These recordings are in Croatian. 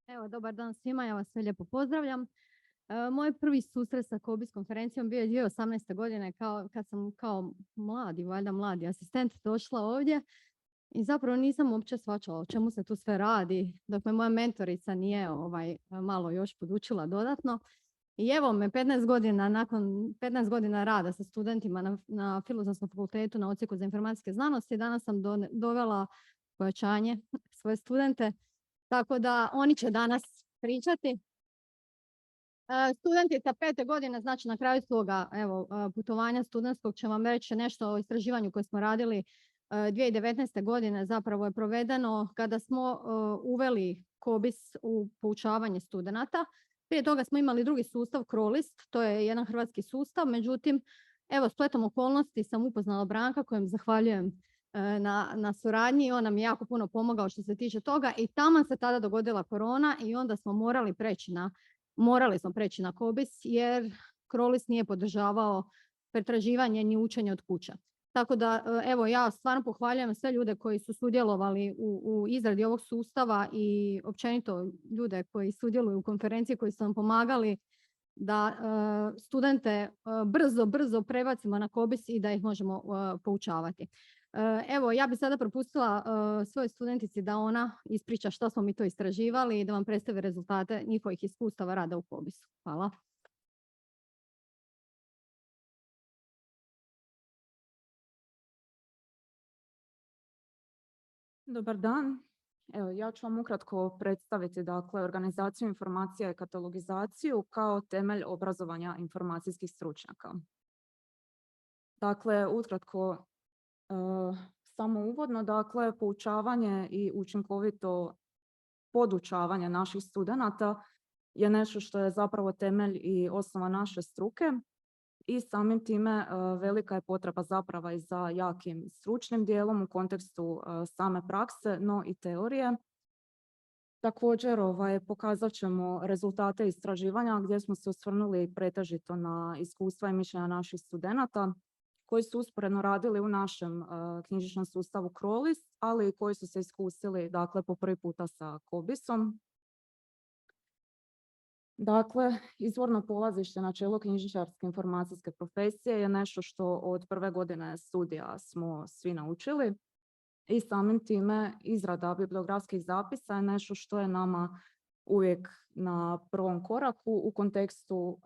Evo, dobar dan svima, ja vas sve lijepo pozdravljam. Moj prvi susret sa COBIS konferencijom bio je 2018. godine kad sam kao mladi asistent došla ovdje i zapravo nisam uopće shvaćala o čemu se tu sve radi, dok me moja mentorica nije malo još podučila dodatno. I evo me 15 godina, nakon 15 godina rada sa studentima na Filozofskom fakultetu na odsjeku za informacijske znanosti, danas sam dovela pojačanje svoje studente, tako da oni će danas pričati. Studenti sa 5. godine, znači na kraju svoga putovanja studentskog, će vam reći nešto o istraživanju koje smo radili 2019. godine. Zapravo je provedeno kada smo uveli COBIS u poučavanje studenata. Prije toga smo imali drugi sustav, CROLIST, to je jedan hrvatski sustav, međutim, evo, spletom okolnosti sam upoznala Branka, kojem zahvaljujem na suradnji. On nam je jako puno pomogao što se tiče toga i taman se tada dogodila korona i onda smo morali smo preći na COBIS jer CROLIST nije podržavao pretraživanje ni učenje od kuće. Tako da, evo, ja stvarno pohvaljujem sve ljude koji su sudjelovali u izradi ovog sustava i općenito ljude koji sudjeluju u konferenciji, koji su nam pomagali da studente brzo prebacimo na COBIS i da ih možemo poučavati. Evo, ja bih sada propustila svojoj studentici da ona ispriča što smo mi to istraživali i da vam predstavi rezultate njihovih iskustava rada u COBIS-u. Hvala. Dobar dan. Evo, ja ću vam ukratko predstaviti organizaciju informacija i katalogizaciju kao temelj obrazovanja informacijskih stručnjaka. Ukratko, samo uvodno, poučavanje i učinkovito podučavanje naših studenata je nešto što je zapravo temelj i osnova naše struke i samim time velika je potreba zapravo i za jakim stručnim dijelom u kontekstu same prakse, no i teorije. Također pokazat ćemo rezultate istraživanja gdje smo se osvrnuli pretežito na iskustva i mišljenja naših studenata koji su usporedno radili u našem knjižničnom sustavu CROLIST, ali i koji su se iskusili po prvi puta sa COBIS-om. Izvorno polazište načelo knjižničarske informacijske profesije je nešto što od prve godine studija smo svi naučili i samim time izrada bibliografskih zapisa je nešto što je nama uvijek na prvom koraku u kontekstu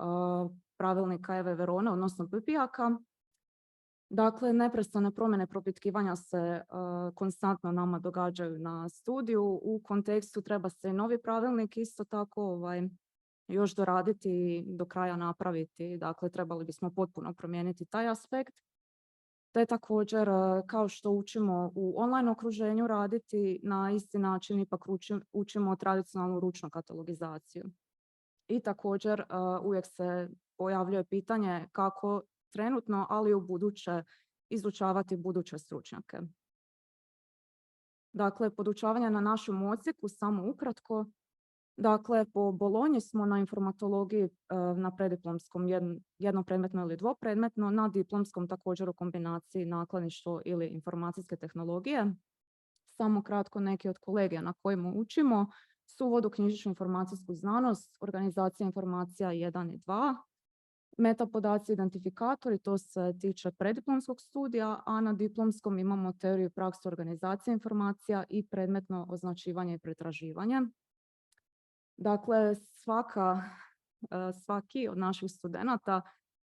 pravilnika Eve Verone, odnosno PPIAK-a. Neprestane promjene propitkivanja se konstantno nama događaju na studiju. U kontekstu treba se i novi pravilnik isto tako još doraditi i do kraja napraviti. Trebali bismo potpuno promijeniti taj aspekt. Te također, kao što učimo u online okruženju raditi, na isti način ipak učimo tradicionalnu ručnu katalogizaciju. I također, uvijek se pojavljuje pitanje kako trenutno, ali u buduće izučavati buduće stručnjake. Podučavanje na našem odsjeku, samo ukratko. Po Bolonji smo na informatologiji na prediplomskom jednopredmetno ili dvopredmetno, na diplomskom također u kombinaciji nakladništvo ili informacijske tehnologije. Samo kratko neki od kolegija na kojima učimo su uvod u knjižničnu informacijsku znanost, organizacija informacija 1 i 2, metapodaci identifikatori, to se tiče prediplomskog studija, a na diplomskom imamo teoriju i praksu organizacije informacija i predmetno označivanje i pretraživanje. Svaki od naših studenata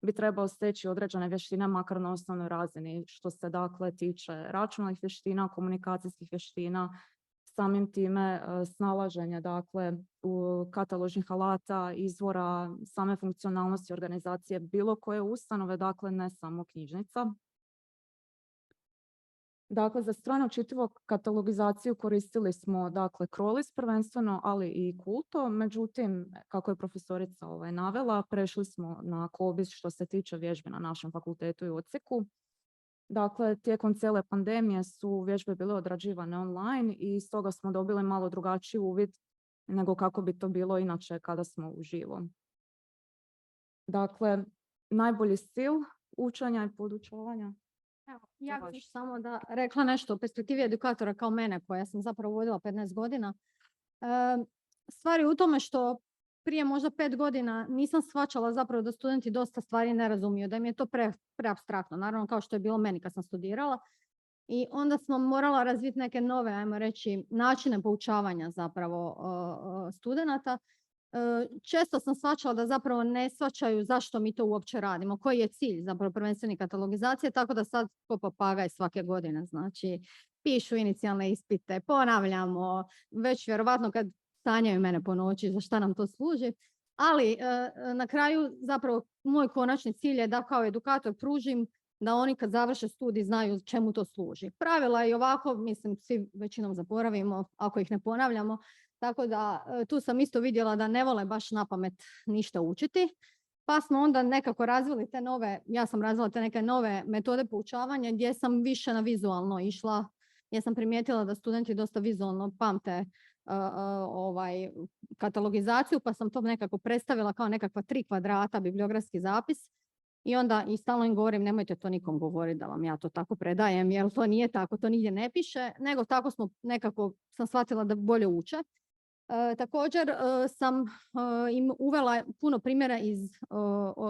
bi trebao steći određene vještine makar na osnovnoj razini, što se tiče računalnih vještina, komunikacijskih vještina, samim time snalaženja u kataložnih alata, izvora, same funkcionalnosti organizacije bilo koje ustanove, ne samo knjižnica. Za strojno čitivu katalogizaciju koristili smo CROLIST prvenstveno, ali i Kulto. Međutim, kako je profesorica navela, prešli smo na COBIS što se tiče vježbe na našem fakultetu i odsjeku. Tijekom cijele pandemije su vježbe bile odrađivane online i stoga smo dobili malo drugačiji uvid nego kako bi to bilo inače kada smo uživo. Najbolji stil učenja i podučavanja. Evo, ja bih samo da rekla nešto o perspektivi edukatora kao mene, koja sam zapravo vodila 15 godina. stvar je u tome što prije možda 5 godina nisam shvaćala zapravo da studenti dosta stvari ne razumiju, da im je to preapstraktno, naravno kao što je bilo meni kad sam studirala. I onda smo morala razviti neke nove, ajmo reći, načine poučavanja zapravo studenata. Često sam shvaćala da zapravo ne shvaćaju zašto mi to uopće radimo, koji je cilj zapravo prvenstveni katalogizacije, tako da sad ko papagaj svake godine, znači pišu inicijalne ispite, ponavljamo, već vjerovatno kad sanjaju mene po noći za šta nam to služi, ali na kraju zapravo moj konačni cilj je da kao edukator pružim da oni kad završe studij znaju čemu to služi. Pravila i ovako, mislim, svi većinom zaboravimo ako ih ne ponavljamo, tako da tu sam isto vidjela da ne vole baš na pamet ništa učiti, pa smo onda nekako razvili te nove, ja sam razvila te neke nove metode poučavanja gdje sam više na vizualno išla, jer sam primijetila da studenti dosta vizualno pamte katalogizaciju, pa sam to nekako predstavila kao nekakva 3 kvadrata bibliografski zapis. I onda i stalno im govorim, nemojte to nikom govoriti da vam ja to tako predajem, jer to nije tako, to nigdje ne piše, nego tako sam shvatila da bolje uče. Također sam im uvela puno primjera iz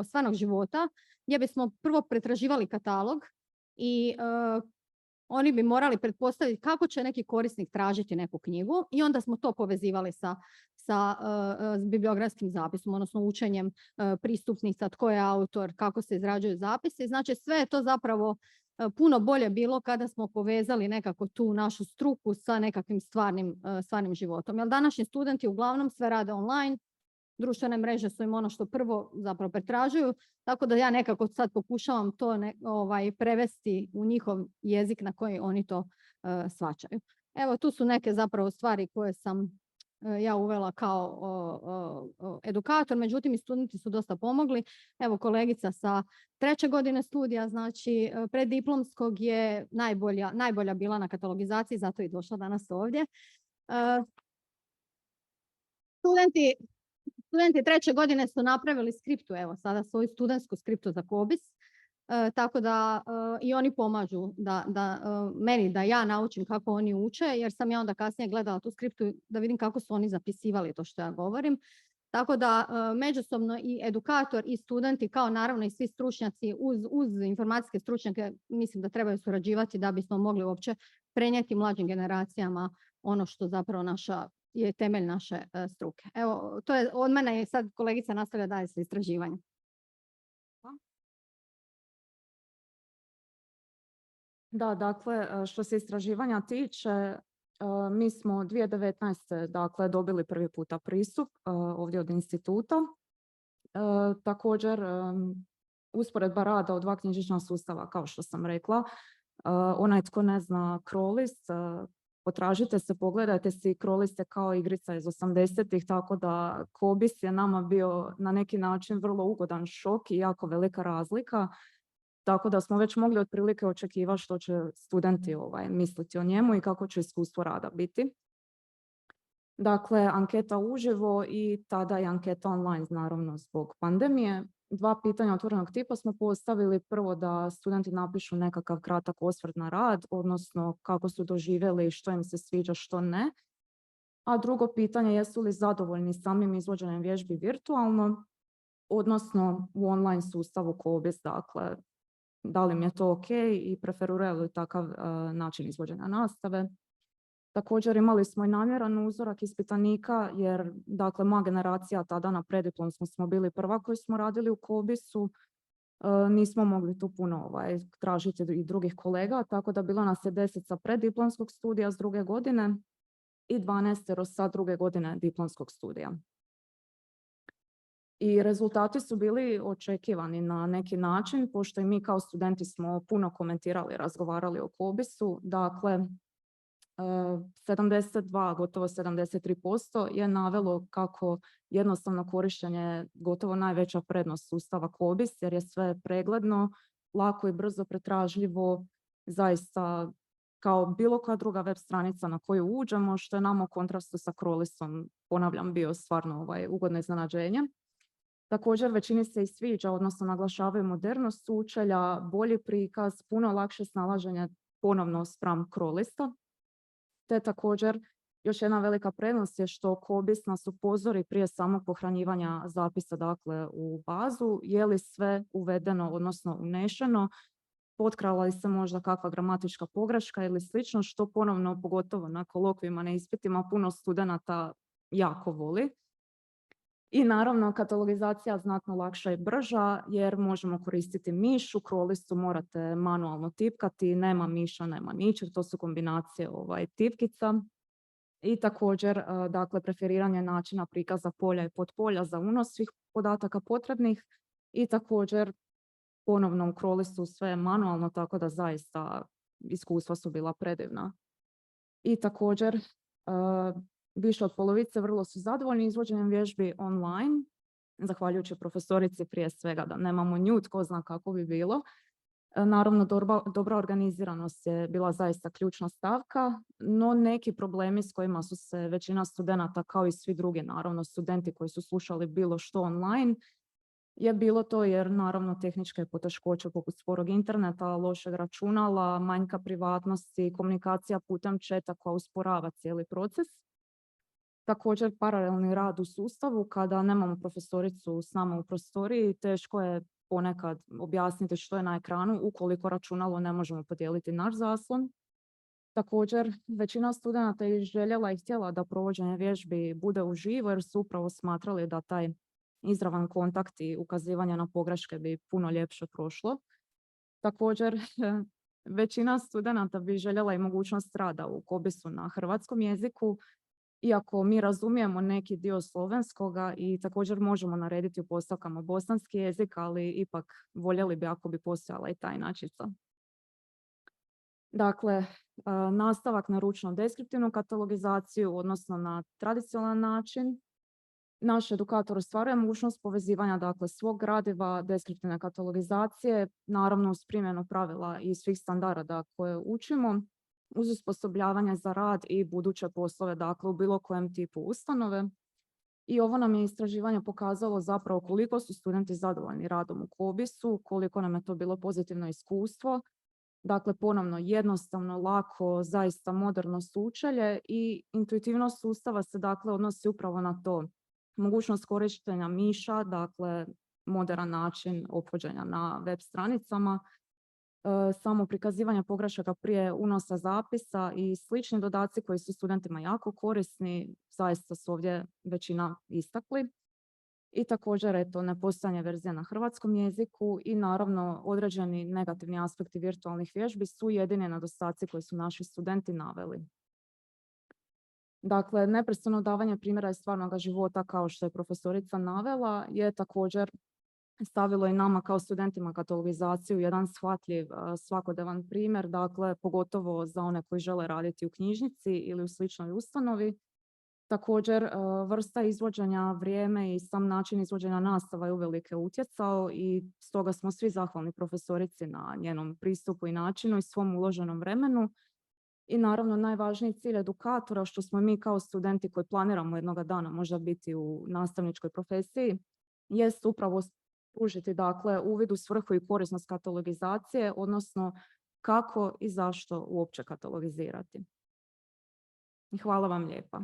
stvarnog života, gdje bismo prvo pretraživali katalog i oni bi morali pretpostaviti kako će neki korisnik tražiti neku knjigu i onda smo to povezivali sa bibliografskim zapisom, odnosno učenjem pristupnica, tko je autor, kako se izrađuju zapisi. Znači sve je to zapravo puno bolje bilo kada smo povezali nekako tu našu struku sa nekakvim stvarnim životom. Jer današnji studenti uglavnom sve rade online, društvene mreže su im ono što prvo zapravo pretražuju, tako da ja nekako sad pokušavam to prevesti u njihov jezik na koji oni to shvaćaju. Evo, tu su neke zapravo stvari koje sam ja uvela kao edukator, međutim i studenti su dosta pomogli. Evo, kolegica sa 3. godine studija, znači preddiplomskog je najbolja bila na katalogizaciji, zato je i došla danas ovdje. Studenti 3. godine su napravili skriptu, evo sada svoju studentsku skriptu za Kobis, tako da i oni pomažu meni da ja naučim kako oni uče, jer sam ja onda kasnije gledala tu skriptu da vidim kako su oni zapisivali to što ja govorim. Tako da međusobno i edukator i studenti, kao naravno i svi stručnjaci uz informacijske stručnjake, mislim da trebaju surađivati da bismo mogli uopće prenijeti mlađim generacijama ono što zapravo je temelj naše struke. Evo, to je od mene i sad kolegica nastavlja dalje sa istraživanjem. Da, dakle, što se istraživanja tiče, mi smo 2019. dakle dobili prvi puta pristup ovdje od instituta. Također, usporedba rada od 2 knjižnična sustava, kao što sam rekla. Onaj tko ne zna Crawlist, potražite se, pogledajte si, Crawlist je kao igrica iz 80-ih, tako da Kobis je nama bio na neki način vrlo ugodan šok i jako velika razlika. Tako da smo već mogli otprilike očekivati što će studenti misliti o njemu i kako će iskustvo rada biti. Dakle, anketa uživo i tada i anketa online, naravno zbog pandemije. 2 pitanja otvorenog tipa smo postavili. Prvo da studenti napišu nekakav kratak osvrt na rad, odnosno kako su doživjeli, što im se sviđa, što ne. A drugo pitanje, jesu li zadovoljni samim izvođenjem vježbi virtualno, odnosno u online sustavu Kobis, dakle, da li im je to ok i preferiraju li takav način izvođenja nastave. Također imali smo i namjeran uzorak ispitanika, jer dakle moja generacija tada na preddiplomskom smo bili prva koji smo radili u Kobisu. Nismo mogli tu puno tražiti i drugih kolega, tako da bilo nas je 10 sa preddiplomskog studija s 2. godine i 12 sa 2. godine diplomskog studija. I rezultati su bili očekivani na neki način, pošto i mi kao studenti smo puno komentirali, razgovarali o Kobisu. Dakle, 72, gotovo 73% je navelo kako jednostavno korištenje gotovo najveća prednost sustava Kobis, jer je sve pregledno, lako i brzo pretražljivo, zaista kao bilo koja druga web stranica na koju uđemo, što je nama u kontrastu sa Crawlistom, ponavljam, bio stvarno ugodno iznenađenje. Također većini se i sviđa, odnosno naglašavaju modernost učelja, bolji prikaz, puno lakše snalaženje ponovno spram Crawlista. Te također Još jedna velika prednost je što COBISS nas upozori prije samog pohranjivanja zapisa, dakle, u bazu, je li sve uvedeno, odnosno unešeno, potkrala li se možda kakva gramatička pogreška ili slično, što ponovno, pogotovo na kolokvijima, na ispitima, puno studenata jako voli. I naravno, katalogizacija znatno lakša i brža jer možemo koristiti miš, u Crawlistu morate manualno tipkati, nema miša, nema ničeg, to su kombinacije tipkica. I također, dakle, preferiranje načina prikaza polja i podpolja za unos svih podataka potrebnih i također ponovno u Crawlistu sve manualno, tako da zaista iskustva su bila predivna. I također, više od polovice vrlo su zadovoljni izvođenjem vježbi online, zahvaljujući profesorici prije svega, da nemamo nju, tko zna kako bi bilo. Naravno, dobra organiziranost je bila zaista ključna stavka, no neki problemi s kojima su se većina studenata, kao i svi drugi, naravno studenti koji su slušali bilo što online, je bilo to jer naravno tehničke poteškoće poput sporog interneta, lošeg računala, manjka privatnosti, komunikacija putem chata koja usporava cijeli proces. Također paralelni rad u sustavu kada nemamo profesoricu s nama u prostoriji, teško je ponekad objasniti što je na ekranu ukoliko računalo ne možemo podijeliti naš zaslon. Također, većina studenata je željela i htjela da provođenje vježbi bude uživo jer su upravo smatrali da taj izravan kontakt i ukazivanje na pogreške bi puno ljepše prošlo. Također, većina studenata bi željela i mogućnost rada u COBISS-u na hrvatskom jeziku, iako mi razumijemo neki dio slovenskoga i također možemo narediti u postavkama bosanski jezik, ali ipak voljeli bi ako bi postojala i ta inačica. Dakle, nastavak na ručno deskriptivnu katalogizaciju, odnosno na tradicionalan način. Naš edukator ostvaruje mogućnost povezivanja, dakle, svog gradiva, deskriptivne katalogizacije, naravno uz primjenu pravila i svih standarda koje učimo, uz osposobljavanje za rad i buduće poslove, dakle, u bilo kojem tipu ustanove. I ovo nam je istraživanje pokazalo zapravo koliko su studenti zadovoljni radom u COBISS-u, koliko nam je to bilo pozitivno iskustvo. Dakle, ponovno jednostavno, lako, zaista moderno sučelje i intuitivnost sustava se, dakle, odnosi upravo na to. Mogućnost korištenja miša, dakle, moderan način ophođenja na web stranicama, samo prikazivanje pogrešaka prije unosa zapisa i slični dodaci koji su studentima jako korisni, zaista su ovdje većina istakli. I također, eto, nepostojanje verzija na hrvatskom jeziku i naravno određeni negativni aspekti virtualnih vježbi su jedini nedostaci koji su naši studenti naveli. Dakle, neprestano davanje primjera iz stvarnog života, kao što je profesorica navela, je također stavilo i nama kao studentima katalogizaciju jedan shvatljiv, svakodnevan primjer, dakle, pogotovo za one koji žele raditi u knjižnici ili u sličnoj ustanovi. Također, vrsta izvođenja, vrijeme i sam način izvođenja nastava je uvelike utjecao i stoga smo svi zahvalni profesorici na njenom pristupu i načinu i svom uloženom vremenu. I naravno, najvažniji cilj edukatora, što smo mi kao studenti koji planiramo jednoga dana možda biti u nastavničkoj profesiji, jest upravo pružiti, dakle, uvid u svrhu i korisnost katalogizacije, odnosno kako i zašto uopće katalogizirati. Hvala vam lijepa.